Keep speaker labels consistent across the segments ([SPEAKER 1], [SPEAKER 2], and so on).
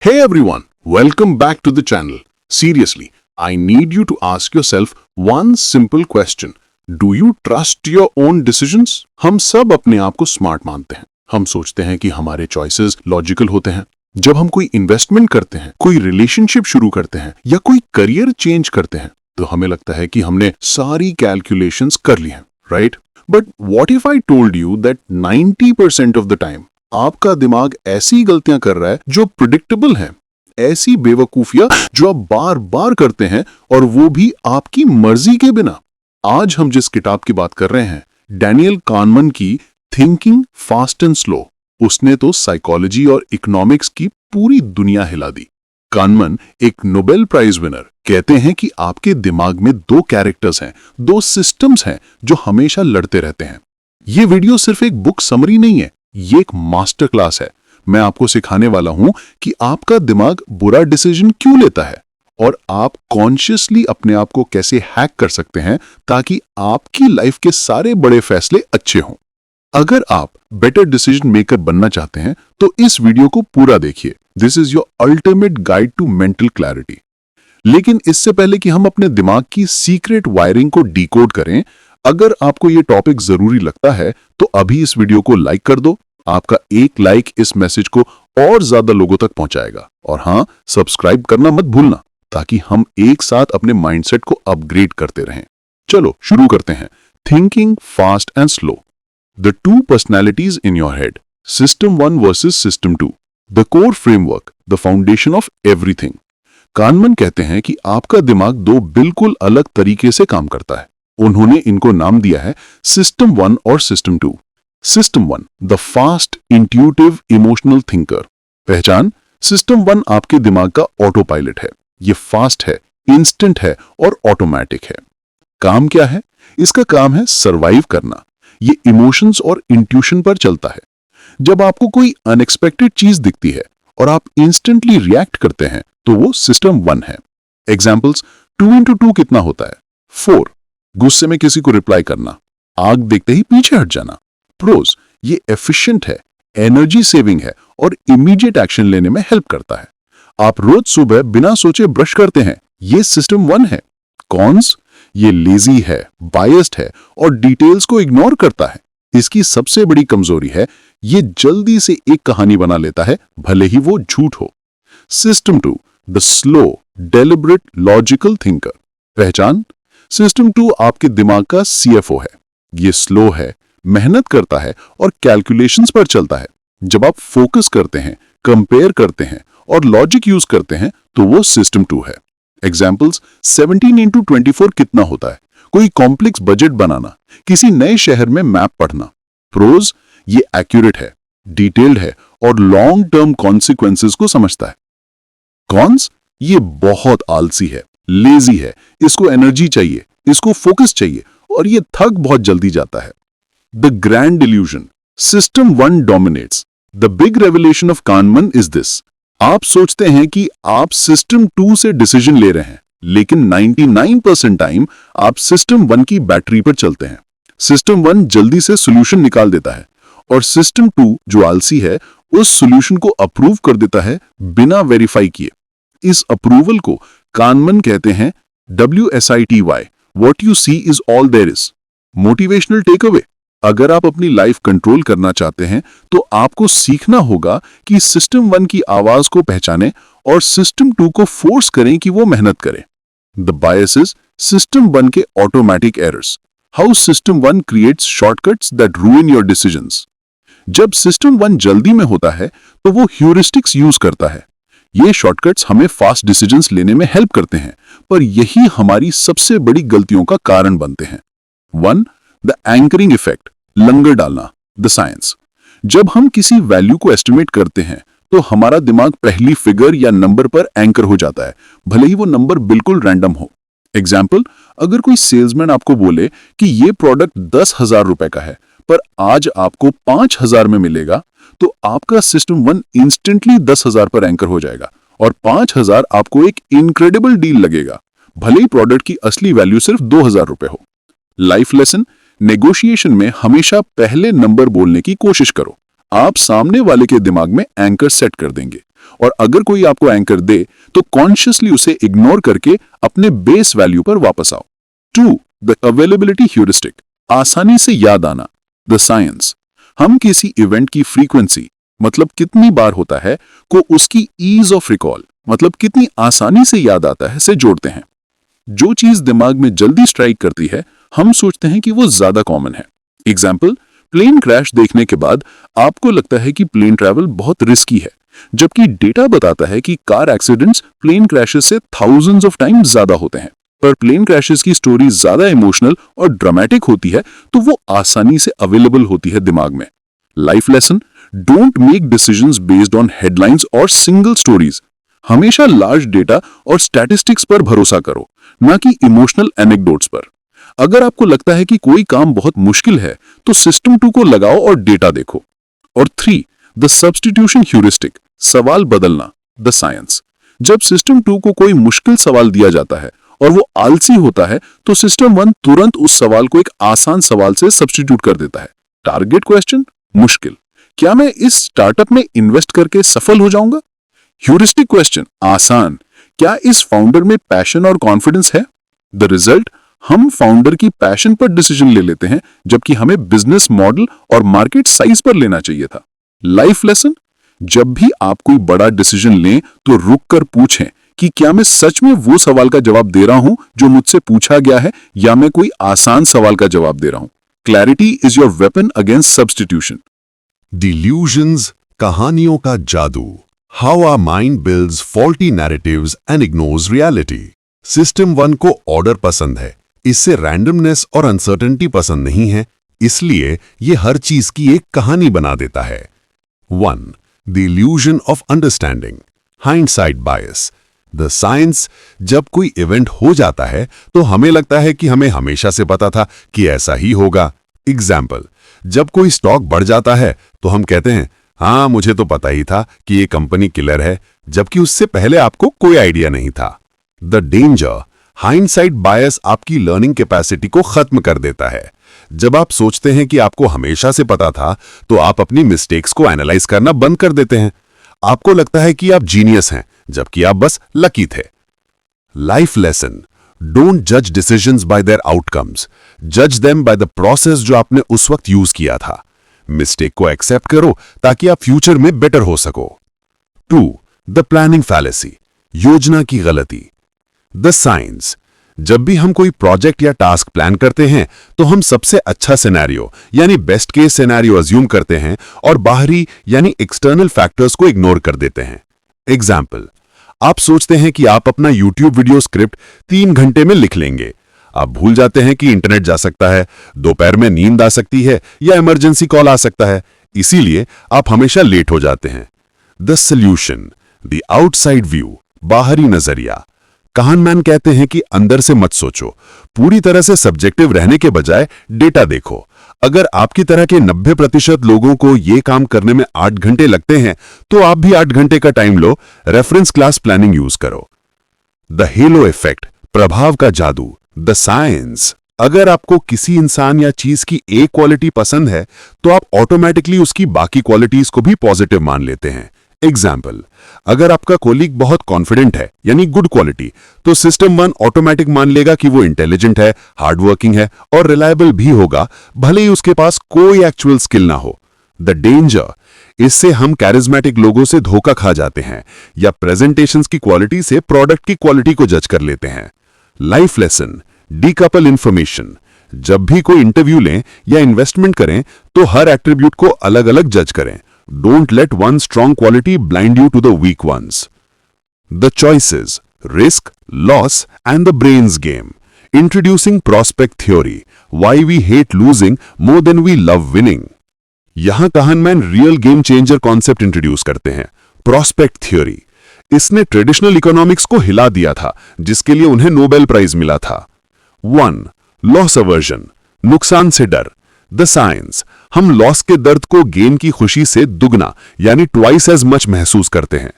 [SPEAKER 1] Hey everyone, welcome back to the channel. Seriously, I need you to ask yourself one simple question. Do you trust your own decisions? हम सब अपने आप को smart मानते हैं। हम सोचते हैं कि हमारे चॉइसेस लॉजिकल होते हैं। जब हम कोई इन्वेस्टमेंट करते हैं, कोई रिलेशनशिप शुरू करते हैं या कोई करियर चेंज करते हैं, तो हमें लगता है कि हमने सारी कैलकुलेशंस कर ली हैं, right? But what if I told you that 90% of the time आपका दिमाग ऐसी गलतियां कर रहा है जो प्रिडिक्टेबल है, ऐसी बेवकूफियां जो आप बार बार करते हैं और वो भी आपकी मर्जी के बिना। आज हम जिस किताब की बात कर रहे हैं, डैनियल कानमन की थिंकिंग फास्ट एंड स्लो, उसने तो साइकोलॉजी और इकोनॉमिक्स की पूरी दुनिया हिला दी। कानमन एक नोबेल प्राइज विनर कहते हैं कि आपके दिमाग में दो कैरेक्टर्स हैं, दो सिस्टम्स हैं जो हमेशा लड़ते रहते हैं। ये वीडियो सिर्फ एक बुक समरी नहीं है, ये एक मास्टर क्लास है। मैं आपको सिखाने वाला हूं कि आपका दिमाग बुरा डिसीजन क्यों लेता है और आप कॉन्शियसली अपने आप को कैसे हैक कर सकते हैं ताकि आपकी लाइफ के सारे बड़े फैसले अच्छे हों। अगर आप बेटर डिसीजन मेकर बनना चाहते हैं तो इस वीडियो को पूरा देखिए। This is your ultimate guide to mental clarity. लेकिन इससे पहले कि हम अपने दिमाग की सीक्रेट वायरिंग को डिकोड करें, अगर आपको ये टॉपिक जरूरी लगता है तो अभी इस वीडियो को लाइक कर दो। आपका एक लाइक इस मैसेज को और ज्यादा लोगों तक पहुंचाएगा। और हाँ, सब्सक्राइब करना मत भूलना ताकि हम एक साथ अपने माइंडसेट को अपग्रेड करते रहें। चलो शुरू करते हैं। Thinking fast and slow, the two personalities in your head, system 1 versus system 2, the core framework, the foundation of everything. Kahneman कहते हैं कि आपका दिमाग दो बिल्कुल अलग तरीके से काम करता है। उन्होंने इनको नाम दिया है सिस्टम 1 और system 2। System 1, the fast intuitive emotional thinker. पहचान, सिस्टम 1 आपके दिमाग का ऑटो पायलट है। ये फास्ट है, इंस्टेंट है और ऑटोमेटिक है। काम क्या है? इसका काम है सरवाइव करना। ये इमोशंस और इंट्यूशन पर चलता है। जब आपको कोई अनएक्सपेक्टेड चीज दिखती है और आप इंस्टेंटली रिएक्ट करते हैं तो वो सिस्टम 1 है। एग्जाम्पल्स, 2 into 2 कितना होता है? 4। गुस्से में किसी को रिप्लाई करना, आग देखते ही पीछे हट जाना। प्रोज, ये एफिशिएंट है, एनर्जी सेविंग है और इमीडिएट एक्शन लेने में हेल्प करता है। आप रोज सुबह बिना सोचे ब्रश करते हैं, ये सिस्टम 1 है। कॉन्स, ये लेजी है, बायस्ड है और डिटेल्स को इग्नोर करता है। इसकी सबसे बड़ी कमजोरी है, ये जल्दी से एक कहानी बना लेता है, भले ही वो झूठ हो। System 2, the slow deliberate logical thinker. पहचान, सिस्टम 2 आपके दिमाग का CFO है। ये स्लो है, मेहनत करता है और कैलकुलेशंस पर चलता है। जब आप फोकस करते हैं, कंपेयर करते हैं और लॉजिक यूज करते हैं तो वो सिस्टम 2 है। एग्जाम्पल्स, 17 into 24 कितना होता है? कोई कॉम्प्लेक्स बजट बनाना, किसी नए शहर में मैप पढ़ना। प्रोज, ये एक्यूरेट है, डिटेल्ड है और लॉन्ग टर्म कॉन्सिक्वेंसेस को समझता है। कॉन्स, ये बहुत आलसी है, लेजी है, इसको एनर्जी चाहिए, इसको फोकस चाहिए और ये थक बहुत जल्दी जाता है। The grand delusion, system 1 dominates. The big revelation of Kahneman is this. आप सोचते हैं कि आप सिस्टम 2 से डिसीजन ले रहे हैं, लेकिन 99% टाइम आप सिस्टम 1 की बैटरी पर चलते हैं। सिस्टम 1 जल्दी से सोल्यूशन निकाल देता है और सिस्टम 2 जो आलसी है उस सोल्यूशन को अप्रूव कर देता है बिना वेरीफाई किए। इस अप्रूवल को कानमन कहते हैं WSITY, what you see is all there is. Motivational takeaway, अगर आप अपनी लाइफ कंट्रोल करना चाहते हैं तो आपको सीखना होगा कि सिस्टम 1 की आवाज को पहचानें और सिस्टम 2 को फोर्स करें कि वो मेहनत करें। द बायसेस, सिस्टम 1 के automatic errors, how system 1 creates shortcuts that रूइन your decisions. जब सिस्टम 1 जल्दी में होता है तो वो ह्यूरिस्टिक्स यूज करता है। ये शॉर्टकट्स हमें फास्ट डिसीजंस लेने में हेल्प करते हैं, पर यही हमारी सबसे बड़ी गलतियों का कारण बनते हैं। 1, द एंकरिंग इफेक्ट, लंगर डालना, द साइंस। जब हम किसी वैल्यू को एस्टिमेट करते हैं तो हमारा दिमाग पहली फिगर या नंबर पर एंकर हो जाता है, भले ही वो नंबर बिल्कुल रैंडम हो। एग्जाम्पल, अगर कोई सेल्समैन आपको बोले कि ये प्रोडक्ट 10,000 रुपए का है पर आज आपको 5,000 में मिलेगा, तो आपका सिस्टम 1 इंस्टेंटली 10,000 पर एंकर हो जाएगा और 5,000 आपको एक इनक्रेडिबल डील लगेगा, भले ही प्रोडक्ट की असली वैल्यू सिर्फ 2,000 रुपए हो। लाइफ लेसन, नेगोशिएशन में हमेशा पहले नंबर बोलने की कोशिश करो। आप सामने वाले के दिमाग में एंकर सेट कर देंगे
[SPEAKER 2] और अगर कोई आपको एंकर दे तो कॉन्शियसली उसे इग्नोर करके अपने बेस वैल्यू पर वापस आओ। 2. द अवेलेबिलिटी ह्यूरिस्टिक, आसानी से याद आना। द साइंस, हम किसी इवेंट की फ्रीक्वेंसी मतलब कितनी बार होता है को उसकी ईज ऑफ रिकॉल मतलब कितनी आसानी से याद आता है से जोड़ते हैं। जो चीज दिमाग में जल्दी स्ट्राइक करती है हम सोचते हैं कि वो ज्यादा कॉमन है। एग्जाम्पल, प्लेन क्रैश देखने के बाद आपको लगता है कि प्लेन ट्रैवल बहुत रिस्की है, जबकि डेटा बताता है कि कार एक्सीडेंट्स प्लेन क्रैशेस से थाउजेंड्स ऑफ टाइम ज्यादा होते हैं। पर प्लेन क्रैशेस की स्टोरी ज्यादा इमोशनल और ड्रामेटिक होती है तो वो आसानी से अवेलेबल होती है दिमाग में। Life lesson, don't make decisions based on headlines और सिंगल स्टोरीज। हमेशा लार्ज डेटा और स्टैटिस्टिक्स पर भरोसा करो, ना कि इमोशनल एनेक्डोट्स पर। अगर आपको लगता है कि कोई काम बहुत मुश्किल है तो सिस्टम 2 को लगाओ और डेटा देखो। और 3. द सब्स्टिट्यूशन ह्यूरिस्टिक, सवाल बदलना। द साइंस, जब सिस्टम 2 को कोई मुश्किल सवाल दिया जाता है और वो आलसी होता है तो सिस्टम 1 तुरंत उस सवाल को एक आसान सवाल से सब्स्टिट्यूट कर देता है। टारगेट क्वेश्चन, मुश्किल, क्या मैं इस स्टार्टअप में इन्वेस्ट करके सफल हो जाऊंगा? ह्यूरिस्टिक क्वेश्चन, आसान, क्या इस फाउंडर में पैशन और कॉन्फिडेंस है? द रिजल्ट, हम फाउंडर की पैशन पर डिसीजन ले लेते हैं जबकि हमें बिजनेस मॉडल और मार्केट साइज पर लेना चाहिए था। लाइफ लेसन, जब भी आप कोई बड़ा डिसीजन लें तो रुक कर पूछें कि क्या मैं सच में वो सवाल का जवाब दे रहा हूं जो मुझसे पूछा गया है या मैं कोई आसान सवाल का जवाब दे रहा हूं। Clarity is your weapon against substitution.
[SPEAKER 1] Delusions, कहानियों का जादू। How our mind builds faulty narratives and ignores reality. System 1 को ऑर्डर पसंद है, इससे रैंडमनेस और अनसर्टेनिटी पसंद नहीं है, इसलिए ये हर चीज की एक कहानी बना देता है। 1. The illusion of understanding, hindsight bias. The science, जब कोई इवेंट हो जाता है तो हमें लगता है कि हमें हमेशा से पता था कि ऐसा ही होगा। एग्जाम्पल, जब कोई स्टॉक बढ़ जाता है तो हम कहते हैं हाँ मुझे तो पता ही था कि ये कंपनी किलर है, जबकि उससे पहले आपको कोई आइडिया नहीं था। द डेंजर, हाइंडसाइट बायस आपकी लर्निंग कैपेसिटी को खत्म कर देता है। जब आप सोचते हैं कि आपको हमेशा से पता था तो आप अपनी मिस्टेक्स को एनालाइज करना बंद कर देते हैं। आपको लगता है कि आप जीनियस हैं जबकि आप बस लकी थे। लाइफ लेसन, डोंट जज डिसीजंस बाय देयर आउटकम्स, जज देम बाय द प्रोसेस जो आपने उस वक्त यूज किया था। मिस्टेक को एक्सेप्ट करो ताकि आप फ्यूचर में बेटर हो सको। 2. द प्लानिंग फैलेसी, योजना की गलती। द साइंस, जब भी हम कोई प्रोजेक्ट या टास्क प्लान करते हैं तो हम सबसे अच्छा सिनेरियो यानी बेस्ट केस सिनेरियो अज्यूम करते हैं और बाहरी यानी एक्सटर्नल फैक्टर्स को इग्नोर कर देते हैं। एग्जाम्पल, आप सोचते हैं कि आप अपना YouTube वीडियो स्क्रिप्ट 3 घंटे में लिख लेंगे। आप भूल जाते हैं कि इंटरनेट जा सकता है, दोपहर में नींद आ सकती है या इमरजेंसी कॉल आ सकता है, इसीलिए आप हमेशा लेट हो जाते हैं। The solution, the outside view, बाहरी नजरिया। कहनमैन कहते हैं कि अंदर से मत सोचो, पूरी तरह से सब्जेक्टिव रहने के बजाय डेटा देखो। अगर आपकी तरह के 90% लोगों को यह काम करने में 8 घंटे लगते हैं तो आप भी 8 घंटे का टाइम लो, रेफरेंस क्लास प्लानिंग यूज करो। द हेलो इफेक्ट, प्रभाव का जादू। द साइंस, अगर आपको किसी इंसान या चीज की एक क्वालिटी पसंद है तो आप ऑटोमेटिकली उसकी बाकी क्वालिटीज को भी पॉजिटिव मान लेते हैं। एग्जाम्पल, अगर आपका कोलीग बहुत कॉन्फिडेंट है यानी गुड क्वालिटी, तो सिस्टम 1 ऑटोमेटिक मान लेगा कि वो इंटेलिजेंट है, हार्डवर्किंग है और रिलायबल भी होगा, भले ही उसके पास कोई एक्चुअल स्किल ना हो। द डेंजर, इससे हम कैरिज्मेटिक लोगों से धोखा खा जाते हैं या प्रेजेंटेशंस की क्वालिटी से प्रोडक्ट की क्वालिटी को जज कर लेते हैं। लाइफ लेसन, डीकपल इंफॉर्मेशन, जब भी कोई इंटरव्यू लें या इन्वेस्टमेंट करें तो हर एट्रीब्यूट को अलग अलग जज करें। Don't let one strong quality blind you to the weak ones. The choices, risk, loss, and the brain's game. Introducing prospect theory. Why we hate losing more than we love winning. यहां Kahneman real game changer concept introduce करते हैं, prospect theory. इसने traditional economics को हिला दिया था, जिसके लिए उन्हें नोबेल प्राइज मिला था। 1. लॉस अवर्जन, नुकसान से डर। द साइंस, हम लॉस के दर्द को गेन की खुशी से दुगना यानी ट्वाइस एज मच महसूस करते हैं।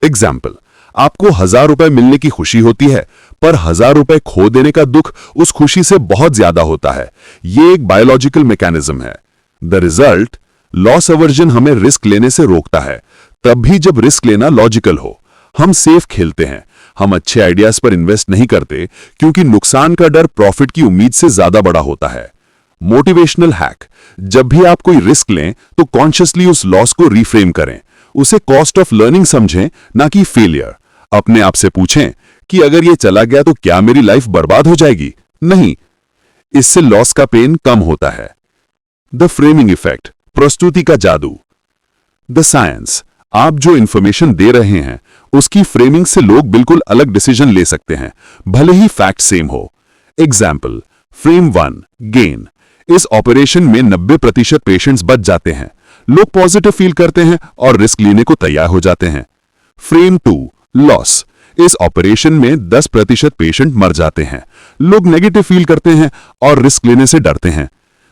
[SPEAKER 1] एग्जाम्पल, आपको 1000 रुपए मिलने की खुशी होती है, पर 1000 रुपए खो देने का दुख उस खुशी से बहुत ज्यादा होता है। यह एक बायोलॉजिकल मैकेनिज्म है। द रिजल्ट, लॉस अवर्जन हमें रिस्क लेने से रोकता है,
[SPEAKER 2] तब भी जब रिस्क लेना लॉजिकल हो। हम सेफ खेलते हैं, हम अच्छे आइडियाज पर इन्वेस्ट नहीं करते क्योंकि नुकसान का डर प्रॉफिट की उम्मीद से ज्यादा बड़ा होता है। मोटिवेशनल हैक, जब भी आप कोई रिस्क लें तो कॉन्शियसली उस लॉस को रिफ्रेम करें, उसे कॉस्ट ऑफ लर्निंग समझें, ना कि फेलियर। अपने आप से पूछें कि अगर ये चला गया तो क्या मेरी लाइफ बर्बाद हो जाएगी? नहीं, इससे लॉस का पेन कम होता है। द फ्रेमिंग इफेक्ट, प्रस्तुति का जादू। द साइंस, आप जो इंफॉर्मेशन दे रहे हैं उसकी फ्रेमिंग से लोग बिल्कुल अलग डिसीजन ले सकते हैं, भले ही फैक्ट सेम हो। Example, frame 1 gain. इस ऑपरेशन में 90% पेशेंट्स बच जाते हैं, लोग पॉजिटिव फील करते हैं और रिस्क लेने को तैयार हो जाते हैं। Frame 2 loss. इस ऑपरेशन में 10% पेशेंट मर जाते हैं, लोग नेगेटिव फील करते हैं और रिस्क लेने से डरते हैं।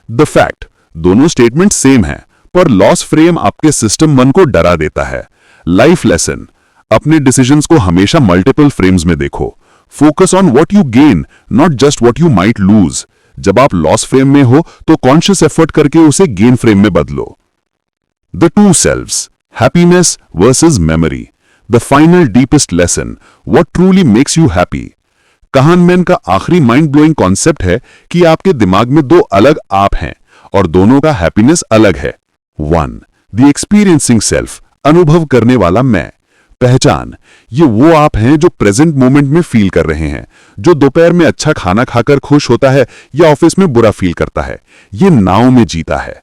[SPEAKER 2] द फैक्ट, दोनों स्टेटमेंट सेम है, पर लॉस फ्रेम आपके सिस्टम मन को डरा देता है। लाइफ लेसन, अपने डिसीजंस को हमेशा मल्टीपल फ्रेम्स में देखो। Focus on what you gain, not just what you might lose. जब आप लॉस फ्रेम में हो तो कॉन्शियस एफर्ट करके उसे गेन फ्रेम में बदलो। The two selves, happiness versus memory. The final deepest lesson, what truly makes you happy. Kahneman का आखिरी माइंड ब्लोइंग कॉन्सेप्ट है कि आपके दिमाग में दो अलग आप हैं और दोनों का हैप्पीनेस अलग है। 1 द एक्सपीरियंसिंग सेल्फ, अनुभव करने वाला मैं। पहचान, ये वो आप हैं जो प्रेजेंट मोमेंट में फील कर रहे हैं, जो दोपहर में अच्छा खाना खाकर खुश होता है या ऑफिस में बुरा फील करता है। ये नाव में जीता है।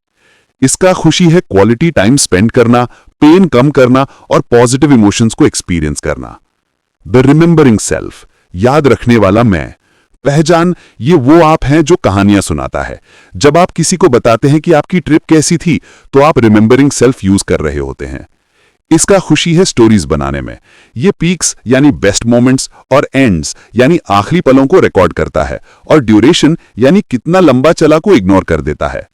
[SPEAKER 2] इसका खुशी है क्वालिटी टाइम स्पेंड करना, पेन कम करना और पॉजिटिव इमोशंस को एक्सपीरियंस करना। द रिमेंबरिंग सेल्फ, याद रखने वाला मैं। पहचान, ये वो आप हैं जो कहानियां सुनाता है। जब आप किसी को बताते हैं कि आपकी ट्रिप कैसी थी तो आप रिमेंबरिंग सेल्फ यूज कर रहे होते हैं। इसका खुशी है स्टोरीज बनाने में। ये पीक्स यानी बेस्ट मोमेंट्स और एंड्स यानी आखिरी पलों को रिकॉर्ड करता है और ड्यूरेशन यानी कितना लंबा चला को इग्नोर कर देता है।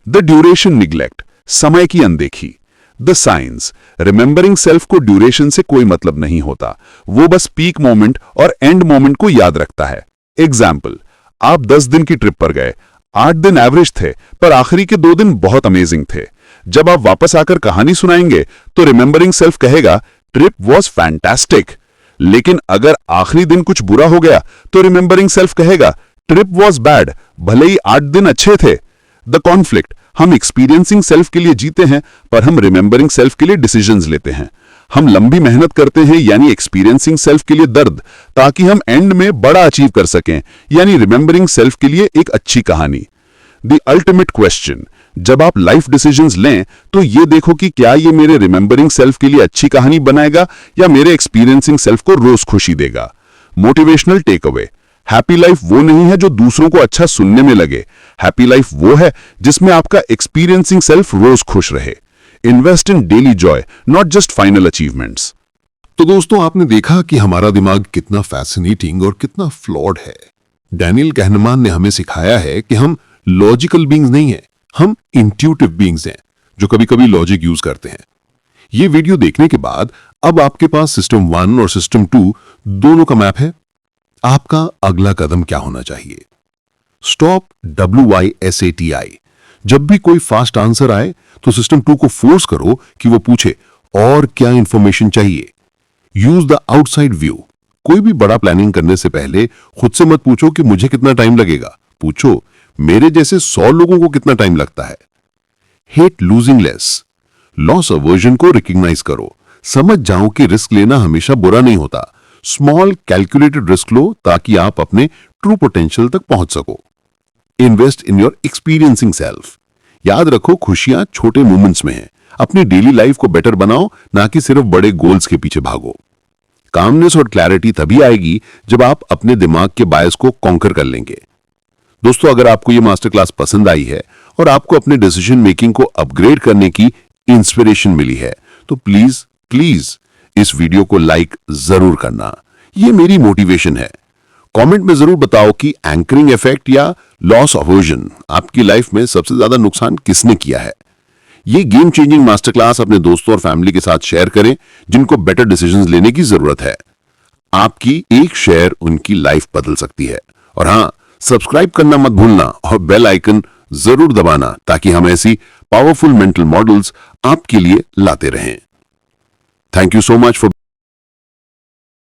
[SPEAKER 2] द ड्यूरेशन निग्लेक्ट, समय की अनदेखी। द साइंस, रिमेंबरिंग सेल्फ को ड्यूरेशन से कोई मतलब नहीं होता, वो बस पीक मोमेंट और एंड मोमेंट को याद रखता है। एग्जाम्पल, आप 10 दिन की ट्रिप पर गए, 8 दिन एवरेज थे पर आखिरी के 2 दिन बहुत अमेजिंग थे। जब आप वापस आकर कहानी सुनाएंगे तो रिमेंबरिंग सेल्फ कहेगा ट्रिप वॉज फैंटास्टिक। लेकिन अगर आखिरी दिन कुछ बुरा हो गया तो रिमेंबरिंग सेल्फ कहेगा ट्रिप वॉज बैड, भले ही 8 दिन अच्छे थे। द कॉन्फ्लिक्ट, हम एक्सपीरियंसिंग सेल्फ के लिए जीते हैं पर हम रिमेंबरिंग सेल्फ के लिए डिसीजंस लेते हैं। हम लंबी मेहनत करते हैं यानी एक्सपीरियंसिंग सेल्फ के लिए दर्द, ताकि हम एंड में बड़ा अचीव कर सकें यानी रिमेंबरिंग सेल्फ के लिए एक अच्छी कहानी। द अल्टीमेट क्वेश्चन, जब आप लाइफ डिसीजंस लें तो ये देखो कि क्या ये मेरे रिमेंबरिंग सेल्फ के लिए अच्छी कहानी बनाएगा या मेरे एक्सपीरियंसिंग सेल्फ को रोज खुशी देगा। Motivational takeaway, happy life वो नहीं है जो दूसरों को अच्छा सुनने में लगे, हैप्पी लाइफ वो है जिसमें आपका एक्सपीरियंसिंग सेल्फ रोज खुश रहे। Invest in daily Joy, not just final achievements.
[SPEAKER 1] तो दोस्तों, आपने देखा कि हमारा दिमाग कितना फैसिनेटिंग और कितना फ्लॉड है। डैनियल कहनेमान ने हमें सिखाया है कि हम लॉजिकल बीइंग्स नहीं हैं, हम इंट्यूटिव बीइंग्स हैं जो कभी कभी लॉजिक यूज करते हैं। ये वीडियो देखने के बाद अब आपके पास सिस्टम 1 और सिस्टम 2 दोनों का मैप है। आपका अगला कदम क्या होना चाहिए? Stop WYSATI। जब भी कोई फास्ट आंसर आए तो सिस्टम 2 को फोर्स करो कि वो पूछे और क्या इंफॉर्मेशन चाहिए। Use the outside view. कोई भी बड़ा प्लानिंग करने से पहले खुद से मत पूछो कि मुझे कितना टाइम लगेगा, पूछो मेरे जैसे 100 लोगों को कितना टाइम लगता है। Hate losing less. Loss aversion को रिकॉग्नाइज करो, समझ जाओ कि रिस्क लेना हमेशा बुरा नहीं होता। स्मॉल कैलकुलेटेड रिस्क लो ताकि आप अपने ट्रू पोटेंशियल तक पहुंच सको। Invest in your experiencing self. याद रखो खुशियां छोटे मोमेंट्स में हैं। अपनी डेली लाइफ को बेटर बनाओ, ना कि सिर्फ बड़े गोल्स के पीछे भागो। कामनेस और क्लैरिटी तभी आएगी जब आप अपने दिमाग के बायस को कॉन्कर कर लेंगे। दोस्तों, अगर आपको ये मास्टर क्लास पसंद आई है और आपको अपने डिसीजन मेकिंग को अपग्रेड करने की इंस्पिरेशन मिली है तो प्लीज इस वीडियो को लाइक जरूर करना। ये मेरी मोटिवेशन है। कमेंट में जरूर बताओ कि एंकरिंग इफेक्ट या लॉस अवर्जन आपकी लाइफ में सबसे ज्यादा नुकसान किसने किया है। ये गेम चेंजिंग मास्टर क्लास अपने दोस्तों और फैमिली के साथ शेयर करें जिनको बेटर डिसीजंस लेने की जरूरत है। आपकी एक शेयर उनकी लाइफ बदल सकती है। और हाँ, सब्सक्राइब करना मत भूलना और बेल आइकन जरूर दबाना ताकि हम ऐसी पावरफुल मेंटल मॉडल्स आपके लिए लाते रहें।
[SPEAKER 2] Thank you so much for